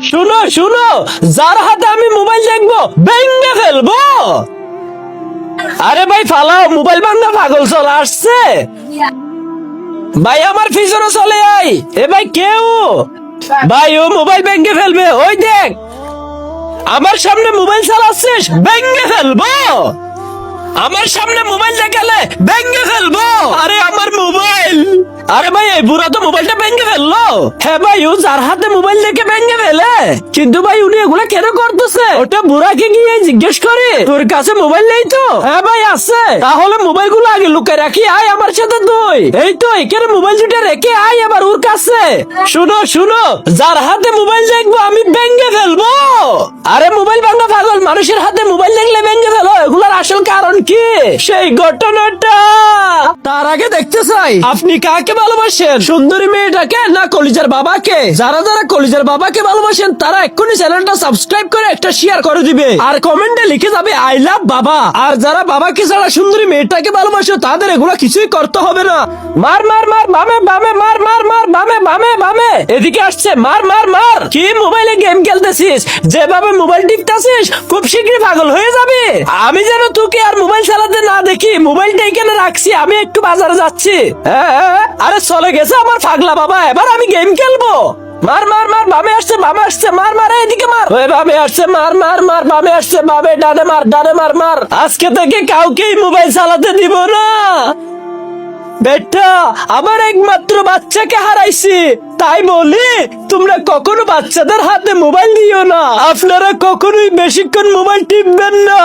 শুনো শুনো, যার হাতে আমি মোবাইল দেখবো ভেঙে ফেলবো। আরে ভাই ফালাও, মোবাইল ভাঙা পাগল চলে আসছে। ভাই আমার পিছনে চলে আই। এ ভাই কেউ ভাই, ও মোবাইল ভেঙে ফেলবে, ওই দেখ আমার সামনে মোবাইল চালাচ্ছিস, ভেঙে ফেলবো। আমার সামনে মোবাইল দেখালে ভেঙে ফেলবো। আরে আমার মোবাইল, আরে ভাই এই বুড়া তো মোবাইলটা ভেঙে ফেললো। হ্যাঁ ভাই, ও যার হাতে মোবাইল দেখে ভেঙে ফেলে, কিন্তু ভাই উনি এগুলা কেন করতেছে? ওটা বুড়াকে গিয়ে জিজ্ঞেস করে, তোর কাছে মোবাইল নেই তো? হ্যাঁ ভাই আছে। তাহলে মোবাইল গুলো আগে লুকায় রাখি, আয় আমার সাথে তুই। এই তো এখানে মোবাইল দুটা রেখে আয় আবার ওর কাছে। শুনো শুনো, যার হাতে মোবাইল দেখবো আমি ভেঙে ফেলবো। আরে মোবাইল ভাঙা পাগল, মানুষের হাতে মোবাইল দেখলে ভেঙে ফেলো, এগুলার আসল কারণ কি সেই ঘটনাটা তার আগে দেখতে চাই আপনি কাকে ভালোবাসেন, সুন্দরী মেয়েটাকে না কলিজার বাবাকে? যারা যারা কলিজার বাবাকে ভালোবাসেন তারা এক্ষুনি চ্যানেলটা সাবস্ক্রাইব করে একটা শেয়ার করে দিবে, আর কমেন্টে লিখে যাবে আই লাভ বাবা। আর যারা বাবাকে ছাড়া সুন্দরী মেয়েটাকে ভালোবাসে তাদের এগুলো কিছুই করতে হবে না। মার মার মার, বামে বামে মার মার মার, বামে বামে বামে, এদিকে আসছে, মার মার মার। কি মোবাইলে গেম খেলতেছিস? যেভাবে মোবাইল টিপতেছিস খুব শীঘ্রই পাগল হয়ে যাবে। আমি যেন তোকে আর মোবাইল চালাতে না দেখি, মোবাইলটা এখানে রাখছি, আমি একটু বাজারে যাচ্ছি। আরে চলে গেছে আমার পাগলা বাবা, এবার আমি গেম খেলবো। মার মার মার, বামে আসছে বামে আসছে, মার মার, এদিকে মার। ওই বামে আসছে, মার মার মার, বামে আসছে বামে, ডানে মার ডানে মার মার। আজকে থেকে কাউকেই মোবাইল চালাতে দিব না। বেটা আমার একমাত্র বাচ্চাকে হারাইছি, তাই বলি তোমরা কখনো বাচ্চাদের হাতে মোবাইল দিও না। আপনারা কখনোই বেশিক্ষণ মোবাইল টিপবেন না।